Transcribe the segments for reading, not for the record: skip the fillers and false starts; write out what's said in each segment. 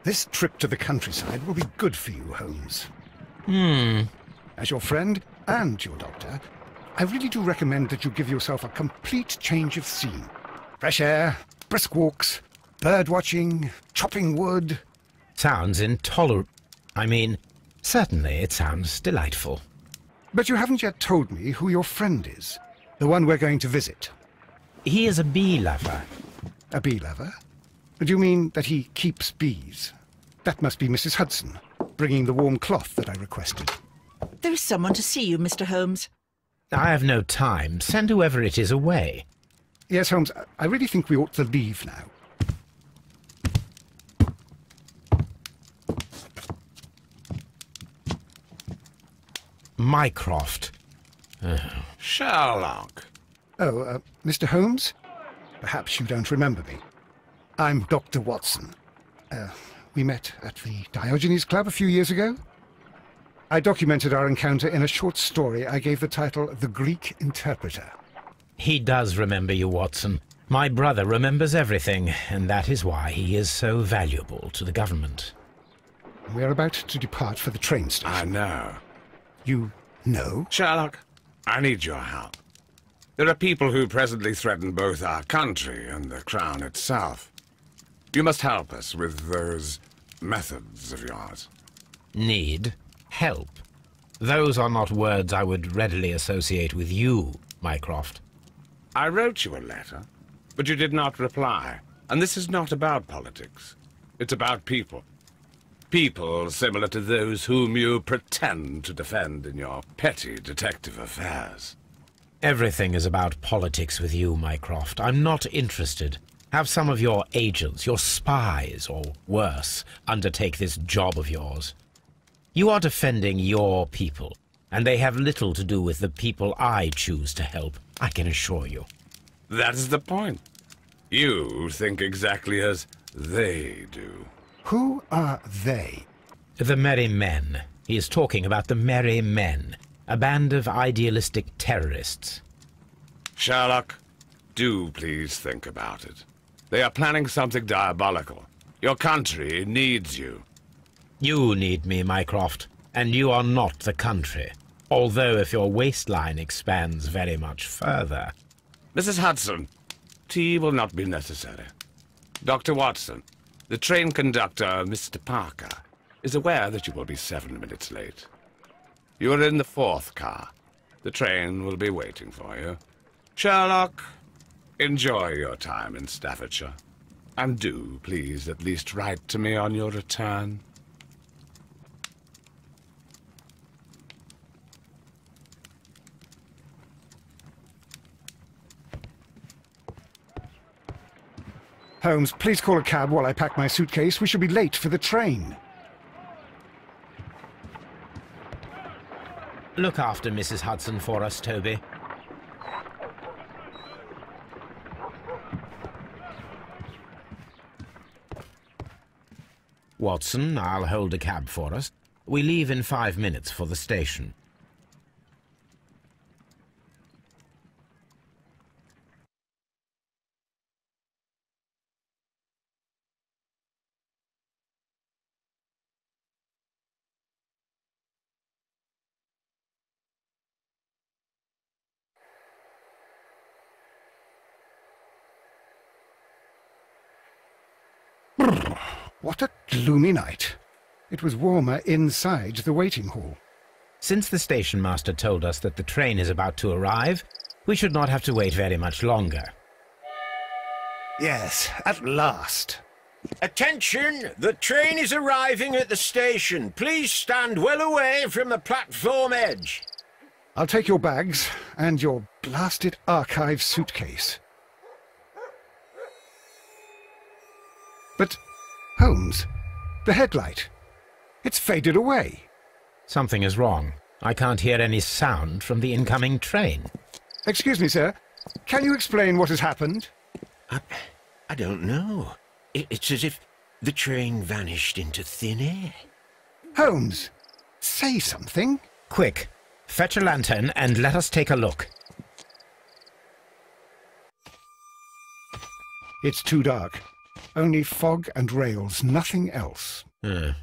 This trip to the countryside will be good for you, Holmes. As your friend and your doctor, I really do recommend that you give yourself a complete change of scene. Fresh air, brisk walks, bird watching, chopping wood. Sounds intolerable. I mean, certainly it sounds delightful. But you haven't yet told me who your friend is, the one we're going to visit. He is a bee lover. A bee lover? Do you mean that he keeps bees? That must be Mrs. Hudson, bringing the warm cloth that I requested. There is someone to see you, Mr. Holmes. I have no time. Send whoever it is away. Yes, Holmes, I really think we ought to leave now. Mycroft. Sherlock. Oh, Mr. Holmes? Perhaps you don't remember me. I'm Dr. Watson. We met at the Diogenes Club a few years ago. I documented our encounter in a short story I gave the title The Greek Interpreter. He does remember you, Watson. My brother remembers everything, and that is why he is so valuable to the government. We're about to depart for the train station. I know. You know? Sherlock, I need your help. There are people who presently threaten both our country and the Crown itself. You must help us with those methods of yours. Need? Help? Those are not words I would readily associate with you, Mycroft. I wrote you a letter, but you did not reply. And this is not about politics. It's about people. People similar to those whom you pretend to defend in your petty detective affairs. Everything is about politics with you, Mycroft. I'm not interested. Have some of your agents, your spies, or worse, undertake this job of yours. You are defending your people, and they have little to do with the people I choose to help, I can assure you. That's the point. You think exactly as they do. Who are they? The Merry Men. He is talking about the Merry Men, a band of idealistic terrorists. Sherlock, do please think about it. They are planning something diabolical. Your country needs you. You need me, Mycroft, and you are not the country. Although if your waistline expands very much further. Mrs. Hudson, tea will not be necessary. Dr. Watson, the train conductor, Mr. Parker, is aware that you will be 7 minutes late. You are in the 4th car. The train will be waiting for you. Sherlock, enjoy your time in Staffordshire. And do, please, at least write to me on your return. Holmes, please call a cab while I pack my suitcase. We shall be late for the train. Look after Mrs. Hudson for us, Toby. Watson, I'll hold a cab for us. We leave in 5 minutes for the station. What a gloomy night. It was warmer inside the waiting hall. Since the station master told us that the train is about to arrive, we should not have to wait very much longer. Yes, at last. Attention! The train is arriving at the station. Please stand well away from the platform edge. I'll take your bags and your blasted archive suitcase. But, Holmes, the headlight, it's faded away. Something is wrong. I can't hear any sound from the incoming train. Excuse me, sir. Can you explain what has happened? I don't know. It's as if the train vanished into thin air. Holmes, say something. Quick, fetch a lantern and let us take a look. It's too dark. Only fog and rails, nothing else. There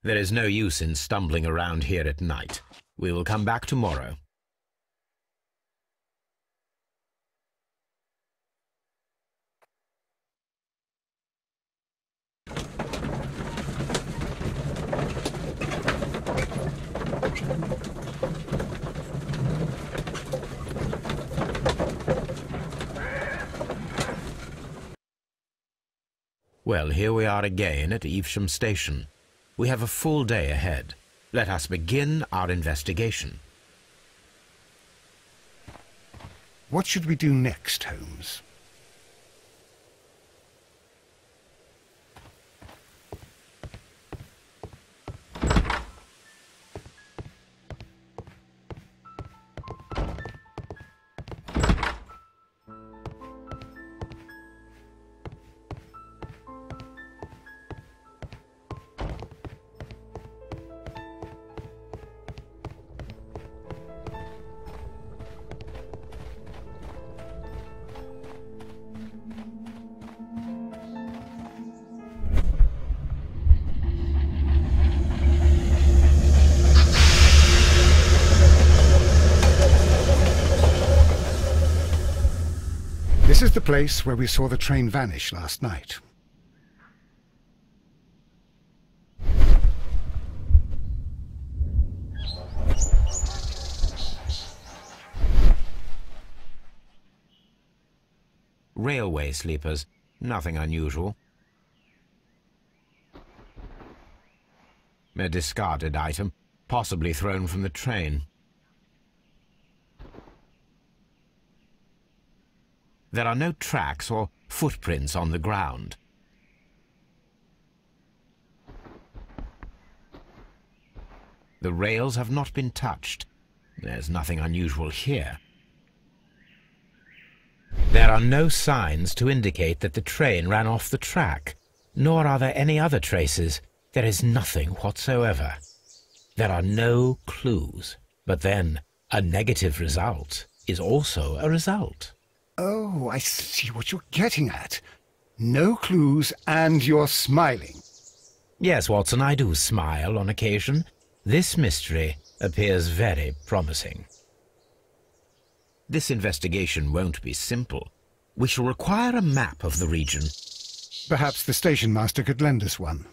is no use in stumbling around here at night. We will come back tomorrow. Well, here we are again at Evesham Station. We have a full day ahead. Let us begin our investigation. What should we do next, Holmes? This is the place where we saw the train vanish last night. Railway sleepers, nothing unusual. A discarded item, possibly thrown from the train. There are no tracks or footprints on the ground. The rails have not been touched. There's nothing unusual here. There are no signs to indicate that the train ran off the track, nor are there any other traces. There is nothing whatsoever. There are no clues. But then, a negative result is also a result. Oh, I see what you're getting at. No clues, and you're smiling. Yes, Watson, I do smile on occasion. This mystery appears very promising. This investigation won't be simple. We shall require a map of the region. Perhaps the station master could lend us one.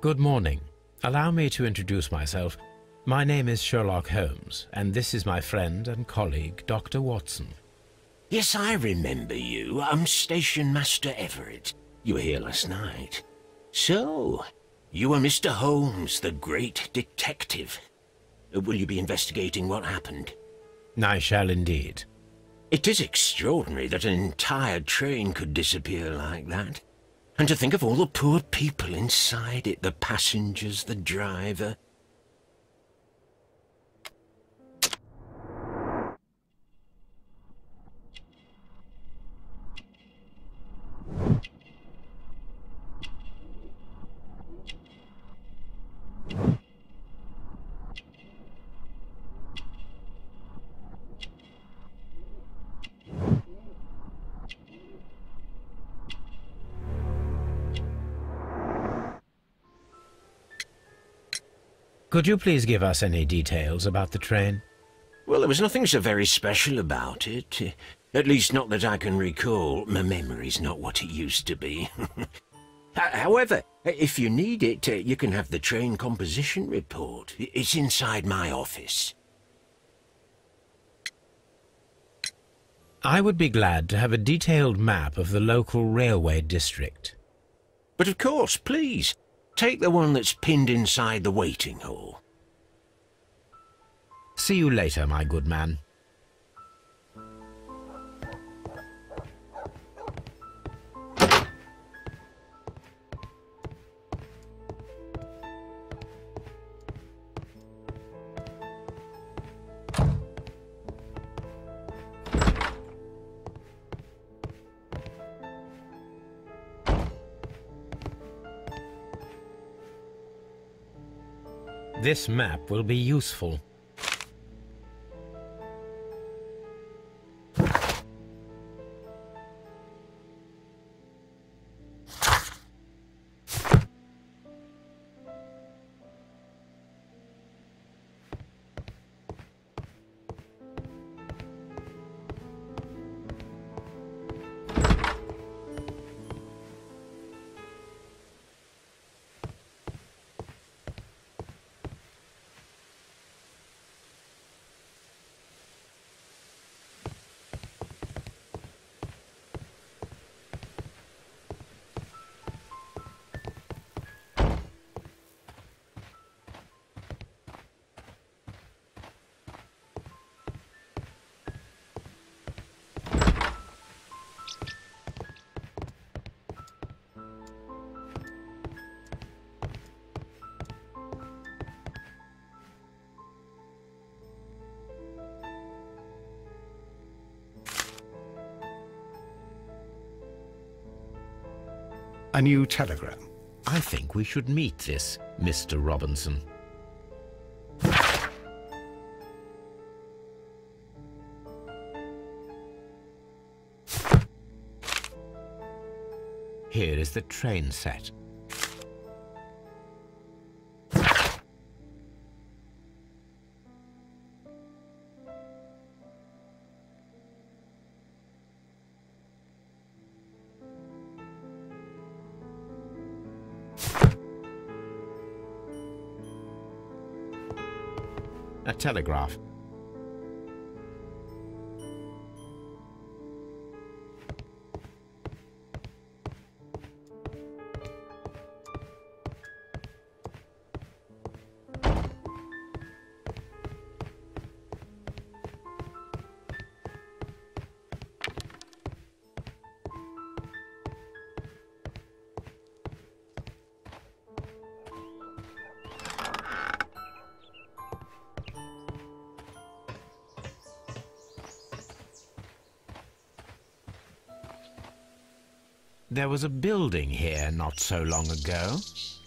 Good morning. Allow me to introduce myself. My name is Sherlock Holmes, and this is my friend and colleague, Dr. Watson. Yes, I remember you. I'm Station Master Everett. You were here last night. So, you are Mr. Holmes, the great detective. Will you be investigating what happened? I shall indeed. It is extraordinary that an entire train could disappear like that. And to think of all the poor people inside it, the passengers, the driver. Could you please give us any details about the train? Well, there was nothing so very special about it. At least not that I can recall. My memory's not what it used to be. However, if you need it, you can have the train composition report. It's inside my office. I would be glad to have a detailed map of the local railway district. But of course, please. Take the one that's pinned inside the waiting hall. See you later, my good man. This map will be useful. A new telegram. I think we should meet this Mr. Robinson. Here is the train set. A telegraph. There was a building here not so long ago.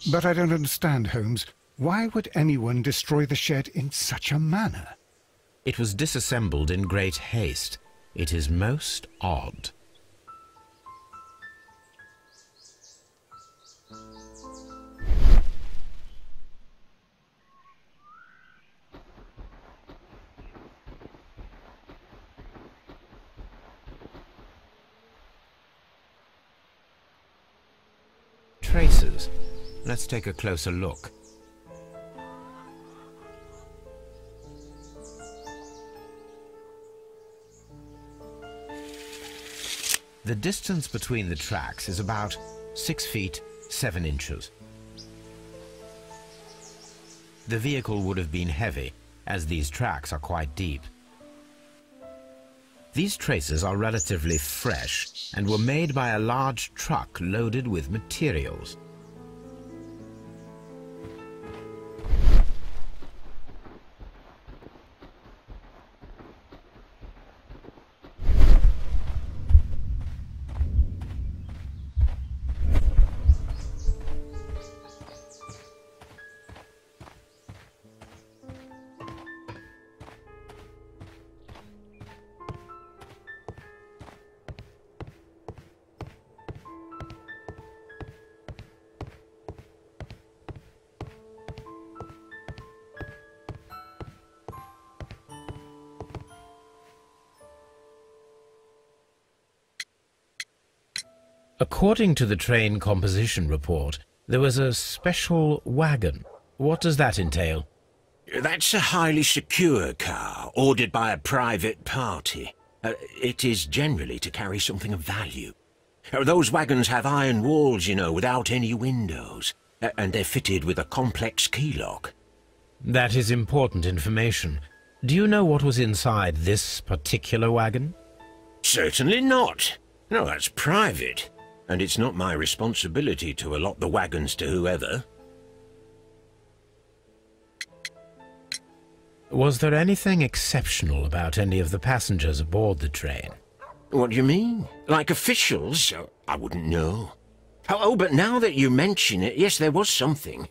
But I don't understand, Holmes. Why would anyone destroy the shed in such a manner? It was disassembled in great haste. It is most odd. Traces. Let's take a closer look. The distance between the tracks is about 6 feet 7 inches. The vehicle would have been heavy, as these tracks are quite deep. These traces are relatively fresh and were made by a large truck loaded with materials. According to the train composition report, there was a special wagon. What does that entail? That's a highly secure car, ordered by a private party. It is generally to carry something of value. Those wagons have iron walls, you know, without any windows, and they're fitted with a complex key lock. That is important information. Do you know what was inside this particular wagon? Certainly not. No, that's private. And it's not my responsibility to allot the wagons to whoever. Was there anything exceptional about any of the passengers aboard the train? What do you mean? Like officials? I wouldn't know. Oh, but now that you mention it, yes, there was something.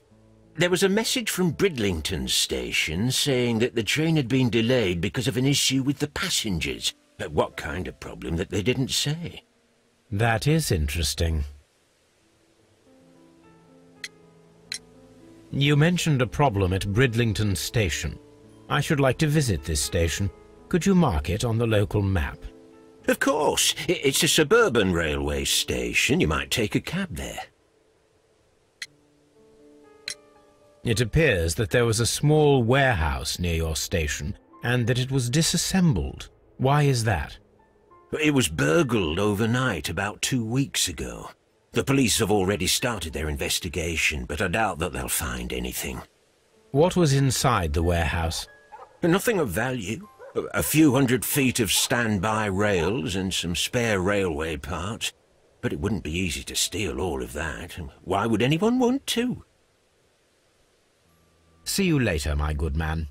There was a message from Bridlington station saying that the train had been delayed because of an issue with the passengers. What kind of problem that they didn't say? That is interesting. You mentioned a problem at Bridlington station. I should like to visit this station. Could you mark it on the local map? Of course. It's a suburban railway station. You might take a cab there. It appears that there was a small warehouse near your station and that it was disassembled. Why is that? It was burgled overnight about 2 weeks ago. The police have already started their investigation, but I doubt that they'll find anything. What was inside the warehouse? Nothing of value. A few hundred feet of standby rails and some spare railway parts. But it wouldn't be easy to steal all of that. Why would anyone want to? See you later, my good man.